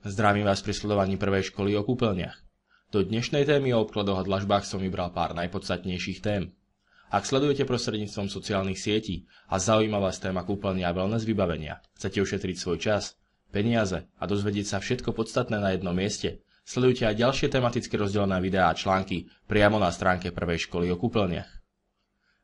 Zdravím vás pri sledovaní prvej školy o kúpeľniach. Do dnešnej témy o obkladoch a dlažbách som vybral pár najpodstatnejších tém. Ak sledujete prostredníctvom sociálnych sietí a zaujíma vás téma kúpeľní a wellness vybavenia, chcete ušetriť svoj čas, peniaze a dozvedieť sa všetko podstatné na jednom mieste, sledujte aj ďalšie tematicky rozdelené videá a články priamo na stránke prvej školy o kúpeľniach.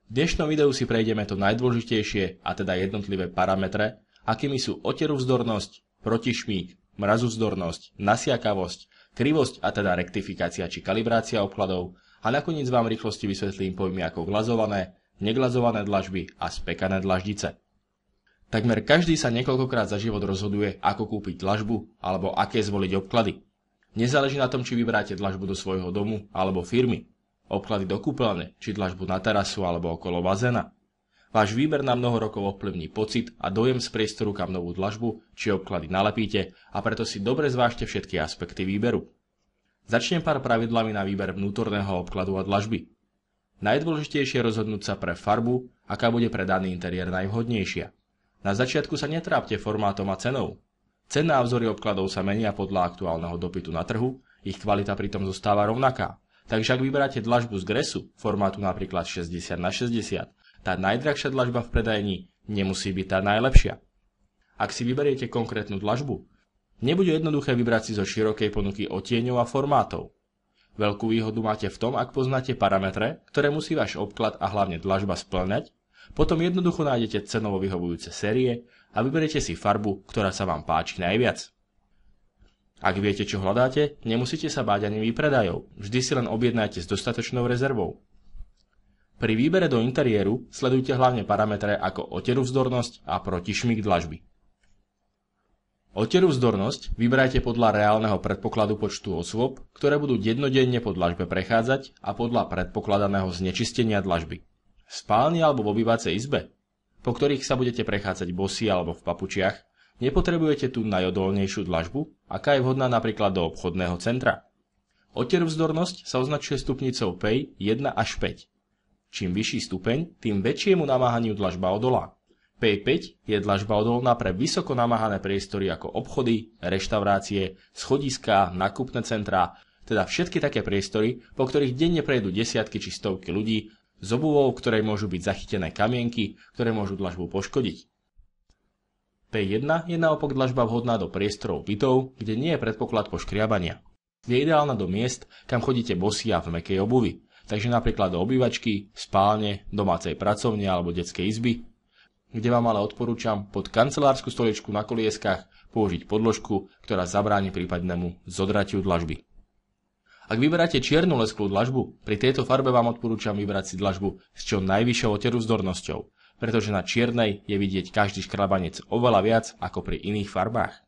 V dnešnom videu si prejdeme to najdôležitejšie, a teda jednotlivé parametre, akými sú oteruvzdornosť, protišmík, mrazuvzdornosť, nasiakavosť, krivosť a teda rektifikácia či kalibrácia obkladov a nakoniec vám v rýchlosti vysvetlím pojmy ako glazované, neglazované dlažby a spekané dlaždice. Takmer každý sa niekoľkokrát za život rozhoduje, ako kúpiť dlažbu alebo aké zvoliť obklady. Nezáleží na tom, či vyberáte dlažbu do svojho domu alebo firmy, obklady do kúpeľne, či dlažbu na terasu alebo okolo bazéna. Váš výber na mnoho rokov ovplyvní pocit a dojem z priestoru, kam novú dlažbu či obklady nalepíte, a preto si dobre zvážte všetky aspekty výberu. Začnem pár pravidlami na výber vnútorného obkladu a dlažby. Najdôležitejšie je rozhodnúť sa pre farbu, aká bude pre daný interiér najvhodnejšia. Na začiatku sa netrápte formátom a cenou. Cenné a vzory obkladov sa menia podľa aktuálneho dopytu na trhu, ich kvalita pritom zostáva rovnaká. Takže ak vyberáte dlažbu z gresu, formátu napríklad 60x60, tá najdrahšia dlažba v predajni nemusí byť tá najlepšia. Ak si vyberiete konkrétnu dlažbu, nebude jednoduché vybrať si zo širokej ponuky odtieňov a formátov. Veľkú výhodu máte v tom, ak poznáte parametre, ktoré musí váš obklad a hlavne dlažba spĺňať, potom jednoducho nájdete cenovo vyhovujúce série a vyberiete si farbu, ktorá sa vám páči najviac. Ak viete, čo hľadáte, nemusíte sa báť ani výpredajov, vždy si len objednajte s dostatočnou rezervou. Pri výbere do interiéru sledujte hlavne parametre ako oteruvzdornosť a protišmík dlažby. Oteruvzdornosť vyberajte podľa reálneho predpokladu počtu osôb, ktoré budú dennodenne po dlažbe prechádzať, a podľa predpokladaného znečistenia dlažby. V spálni alebo v obývacej izbe, po ktorých sa budete prechádzať bosí alebo v papučiach, nepotrebujete tú najodolnejšiu dlažbu, aká je vhodná napríklad do obchodného centra. Oteruvzdornosť sa označuje stupnicou PEI 1 až 5. Čím vyšší stupeň, tým väčšiemu namáhaniu dlažba odolá. PEI 5 je dlažba odolná pre vysoko namáhané priestory ako obchody, reštaurácie, schodiská, nákupné centrá, teda všetky také priestory, po ktorých denne prejdú desiatky či stovky ľudí s obuvou, v ktorej môžu byť zachytené kamienky, ktoré môžu dlažbu poškodiť. PEI 1 je naopak dlažba vhodná do priestorov bytov, kde nie je predpoklad poškriabania. Je ideálna do miest, kam chodíte bosí a v mäkkej obuvi. Takže napríklad do obývačky, spálne, domácej pracovne alebo detskej izby, kde vám ale odporúčam pod kancelársku stoličku na kolieskách použiť podložku, ktorá zabráni prípadnému zodratiu dlažby. Ak vyberáte čiernu lesklú dlažbu, pri tejto farbe vám odporúčam vybrať si dlažbu s čo najvyššou oteruvzdornosťou, pretože na čiernej je vidieť každý škrabanec oveľa viac ako pri iných farbách.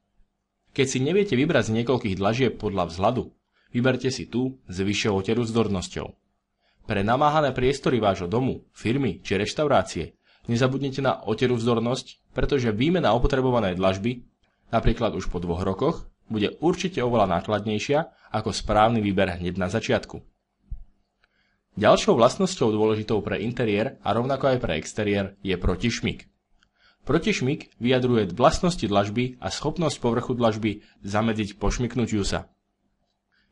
Keď si neviete vybrať z niekoľkých dlažieb podľa vzhľadu, vyberte si tú s vyššou oteruvzdornosťou. Pre namáhané priestory vášho domu, firmy či reštaurácie nezabudnite na oteruvzdornosť, pretože výmena opotrebovanej dlažby, napríklad už po 2 rokoch, bude určite oveľa nákladnejšia ako správny výber hneď na začiatku. Ďalšou vlastnosťou dôležitou pre interiér a rovnako aj pre exteriér je protišmík. Protišmík vyjadruje vlastnosti dlažby a schopnosť povrchu dlažby zamedziť pošmyknutiu sa.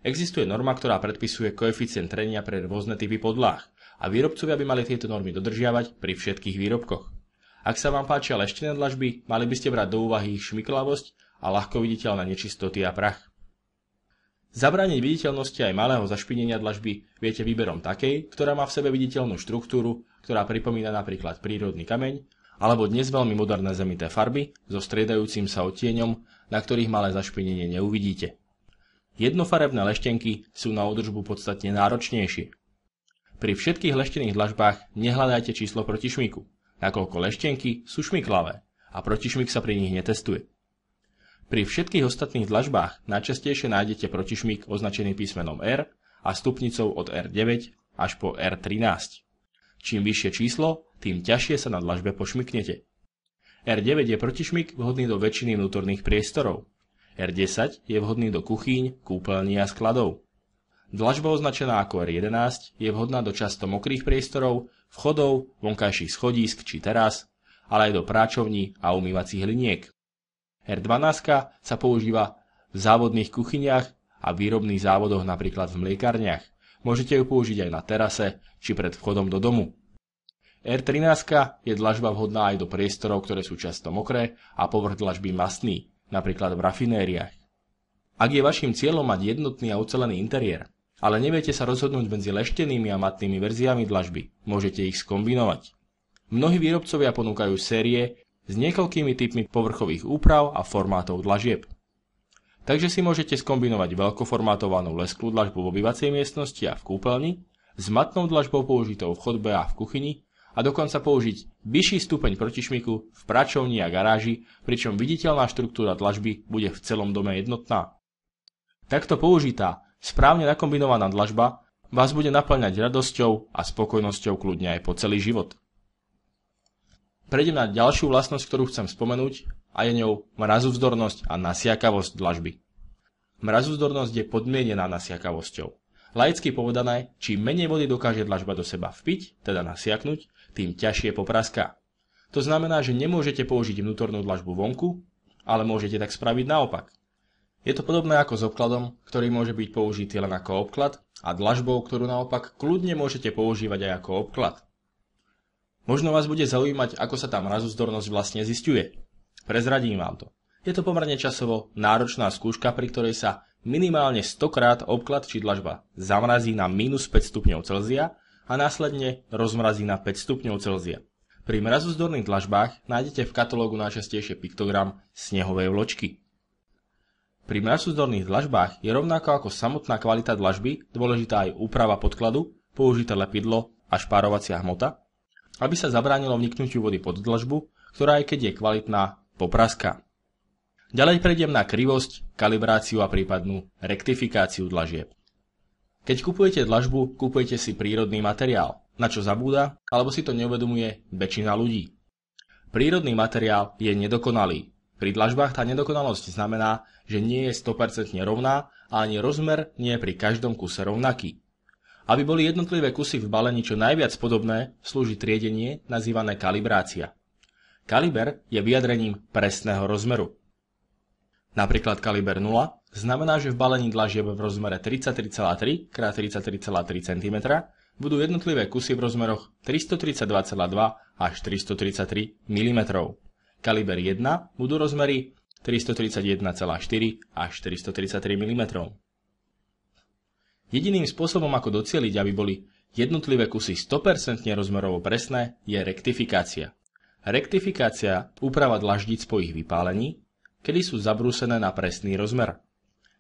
Existuje norma, ktorá predpisuje koeficient trenia pre rôzne typy podláh a výrobcovia by mali tieto normy dodržiavať pri všetkých výrobkoch. Ak sa vám páčia leštené dlažby, mali by ste brať do úvahy ich šmyklavosť a ľahko viditeľné nečistoty a prach. Zabrániť viditeľnosti aj malého zašpinenia dlažby viete výberom takej, ktorá má v sebe viditeľnú štruktúru, ktorá pripomína napríklad prírodný kameň, alebo dnes veľmi moderné zemité farby so striedajúcim sa odtieňom, na ktorých malé zašpinenie neuvidíte. Jednofarebné leštenky sú na údržbu podstatne náročnejšie. Pri všetkých leštených dlažbách nehľadajte číslo protišmíku, nakoľko leštenky sú šmyklavé a protišmík sa pri nich netestuje. Pri všetkých ostatných dlažbách najčastejšie nájdete protišmík označený písmenom R a stupnicou od R9 až po R13. Čím vyššie číslo, tým ťažšie sa na dlažbe pošmyknete. R9 je protišmík vhodný do väčšiny vnútorných priestorov. R10 je vhodný do kuchyň, kúpeľní a skladov. Dlažba označená ako R11 je vhodná do často mokrých priestorov, vchodov, vonkajších schodísk či terás, ale aj do práčovní a umývacích liniek. R12 sa používa v závodných kuchyniach a výrobných závodoch, napríklad v mliekárniach. Môžete ju použiť aj na terase či pred vchodom do domu. R13 je dlažba vhodná aj do priestorov, ktoré sú často mokré a povrch dlažby mastný, napríklad v rafinériách. Ak je vaším cieľom mať jednotný a ucelený interiér, ale neviete sa rozhodnúť medzi leštenými a matnými verziami dlažby, môžete ich skombinovať. Mnohí výrobcovia ponúkajú série s niekoľkými typmi povrchových úprav a formátov dlažieb. Takže si môžete skombinovať veľkoformátovanú lesklú dlažbu v obývacej miestnosti a v kúpeľni s matnou dlažbou použitou v chodbe a v kuchyni a dokonca použiť vyšší stupeň protišmiku v pračovni a garáži, pričom viditeľná štruktúra dlažby bude v celom dome jednotná. Takto použitá, správne nakombinovaná dlažba vás bude naplňať radosťou a spokojnosťou kľudne aj po celý život. Prejdem na ďalšiu vlastnosť, ktorú chcem spomenúť, a je ňou mrazovzdornosť a nasiakavosť dlažby. Mrazovzdornosť je podmienená nasiakavosťou. Laicky povedané, čím menej vody dokáže dlažba do seba vpiť, teda nasiaknuť, tým ťažšie popraská. To znamená, že nemôžete použiť vnútornú dlažbu vonku, ale môžete tak spraviť naopak. Je to podobné ako s obkladom, ktorý môže byť použitý len ako obklad, a dlažbou, ktorú naopak kľudne môžete používať aj ako obklad. Možno vás bude zaujímať, ako sa tá mrazovzdornosť vlastne zisťuje. Prezradím vám to. Je to pomerne časovo náročná skúška, pri ktorej sa minimálne 100-krát obklad či dlažba zamrazí na -5 stupňov Celzia a následne rozmrazí na 5 stupňov Celzia. Pri mrazovzdorných dlažbách nájdete v katalógu najčastejšie piktogram snehovej vločky. Pri mrazovzdorných dlažbách je rovnako ako samotná kvalita dlažby dôležitá aj úprava podkladu, použité lepidlo a špárovacia hmota, aby sa zabránilo vniknutiu vody pod dlažbu, ktorá aj keď je kvalitná, popraská. Ďalej prejdem na krivosť, kalibráciu a prípadnú rektifikáciu dlažieb. Keď kupujete dlažbu, kupujete si prírodný materiál, na čo zabúda, alebo si to neuvedomuje väčšina ľudí. Prírodný materiál je nedokonalý. Pri dlažbách tá nedokonalosť znamená, že nie je 100% rovná a ani rozmer nie je pri každom kuse rovnaký. Aby boli jednotlivé kusy v balení čo najviac podobné, slúži triedenie nazývané kalibrácia. Kaliber je vyjadrením presného rozmeru. Napríklad kaliber 0 znamená, že v balení dlažieb v rozmere 33,3 x 33,3 cm budú jednotlivé kusy v rozmeroch 332,2 až 333 mm. Kaliber 1 budú rozmery 331,4 až 433 mm. Jediným spôsobom, ako docieliť, aby boli jednotlivé kusy 100% rozmerovo presné, je rektifikácia. Rektifikácia úprava dlaždíc po ich vypálení, kedy sú zabrúsené na presný rozmer.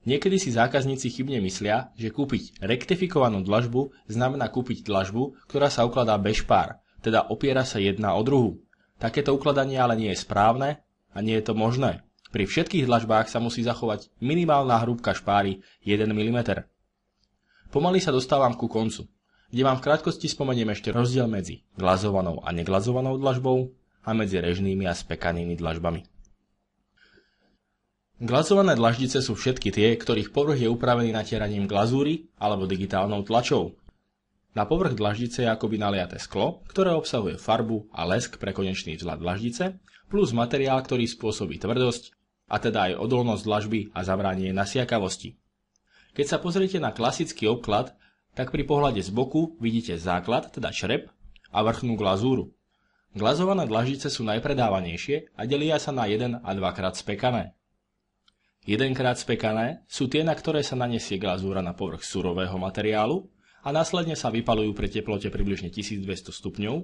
Niekedy si zákazníci chybne myslia, že kúpiť rektifikovanú dlažbu znamená kúpiť dlažbu, ktorá sa ukladá bez špár, teda opiera sa jedna o druhú. Takéto ukladanie ale nie je správne a nie je to možné. Pri všetkých dlažbách sa musí zachovať minimálna hrúbka špáry 1 mm. Pomaly sa dostávam ku koncu, kde vám v krátkosti spomeniem ešte rozdiel medzi glazovanou a neglazovanou dlažbou a medzi režnými a spekanými dlažbami. Glazované dlaždice sú všetky tie, ktorých povrch je upravený natieraním glazúry alebo digitálnou tlačou. Na povrch dlaždice je akoby naliaté sklo, ktoré obsahuje farbu a lesk pre konečný vzhľad dlaždice, plus materiál, ktorý spôsobí tvrdosť, a teda aj odolnosť dlažby a zabránenie nasiakavosti. Keď sa pozriete na klasický obklad, tak pri pohľade z boku vidíte základ, teda črep, a vrchnú glazúru. Glazované dlaždice sú najpredávanejšie a delia sa na 1 a 2 krát spekané. 1 krát spekané sú tie, na ktoré sa nanesie glazúra na povrch surového materiálu a následne sa vypaľujú pri teplote približne 1200 stupňov,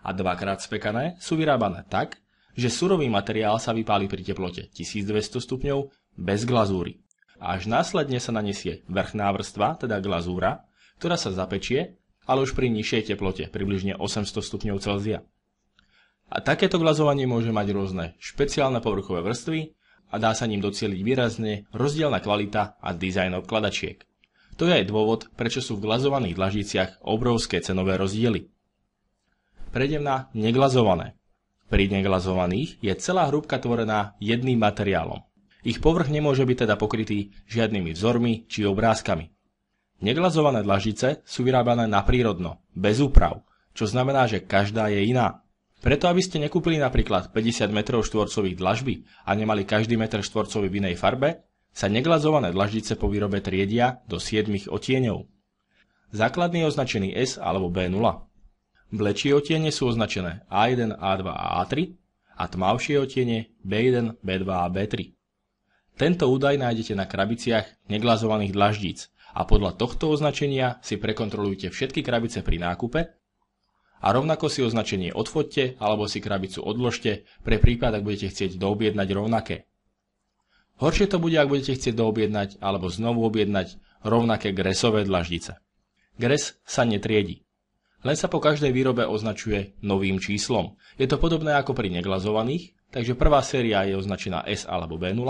a 2 krát spekané sú vyrábané tak, že surový materiál sa vypáli pri teplote 1200 stupňov bez glazúry. A až následne sa nanesie vrchná vrstva, teda glazúra, ktorá sa zapečie, ale už pri nižšej teplote, približne 800 stupňov Celzia. A takéto glazovanie môže mať rôzne špeciálne povrchové vrstvy a dá sa ním docieliť výrazne rozdielna kvalita a dizajn obkladačiek. To je aj dôvod, prečo sú v glazovaných dlaždiciach obrovské cenové rozdiely. Prejdem na neglazované. Pri neglazovaných je celá hrúbka tvorená jedným materiálom. Ich povrch nemôže byť teda pokrytý žiadnymi vzormi či obrázkami. Neglazované dlaždice sú vyrábané naprírodno, bez úprav, čo znamená, že každá je iná. Preto, aby ste nekúpili napríklad 50 m štvorcových dlažby a nemali každý meter štvorcový v inej farbe, sa neglazované dlaždice po výrobe triedia do 7 odtieňov. Základný je označený S alebo B0. Blečie odtiene sú označené A1, A2 a A3 a tmavšie odtiene B1, B2 a B3. Tento údaj nájdete na krabiciach neglazovaných dlaždíc a podľa tohto označenia si prekontrolujte všetky krabice pri nákupe a rovnako si označenie odfoďte alebo si krabicu odložte pre prípad, ak budete chcieť doobjednať rovnaké. Horšie to bude, ak budete chcieť doobjednať alebo znovu objednať rovnaké gresové dlaždice. Gres sa netriedi. Len sa po každej výrobe označuje novým číslom. Je to podobné ako pri neglazovaných, takže prvá séria je označená S alebo B0,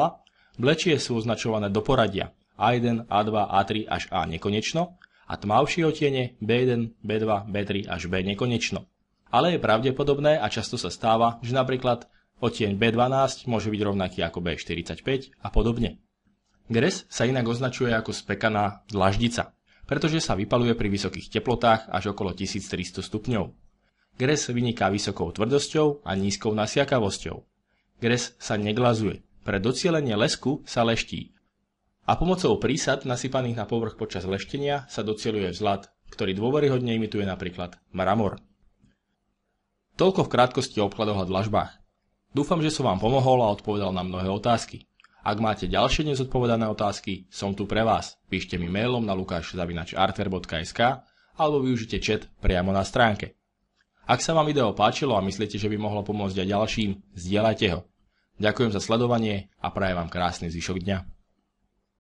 blečie sú označované do poradia A1, A2, A3 až A nekonečno a tmavšie odtiene B1, B2, B3 až B nekonečno. Ale je pravdepodobné a často sa stáva, že napríklad odtieň B12 môže byť rovnaký ako B45 a podobne. Gres sa inak označuje ako spekaná dlaždica, pretože sa vypaľuje pri vysokých teplotách až okolo 1300 stupňov. Gres vyniká vysokou tvrdosťou a nízkou nasiakavosťou. Gres sa neglazuje. Pre docielenie lesku sa leští. A pomocou prísad nasypaných na povrch počas leštenia sa docieluje vzhľad, ktorý dôveryhodne imituje napríklad mramor. Toľko v krátkosti o obkladoch a dlažbách. Dúfam, že som vám pomohol a odpovedal na mnohé otázky. Ak máte ďalšie nezodpovedané otázky, som tu pre vás. Píšte mi mailom na lukaš@artware.sk alebo využite chat priamo na stránke. Ak sa vám video páčilo a myslíte, že by mohlo pomôcť aj ďalším, zdieľajte ho. Ďakujem za sledovanie a prajem vám krásny zvyšok dňa.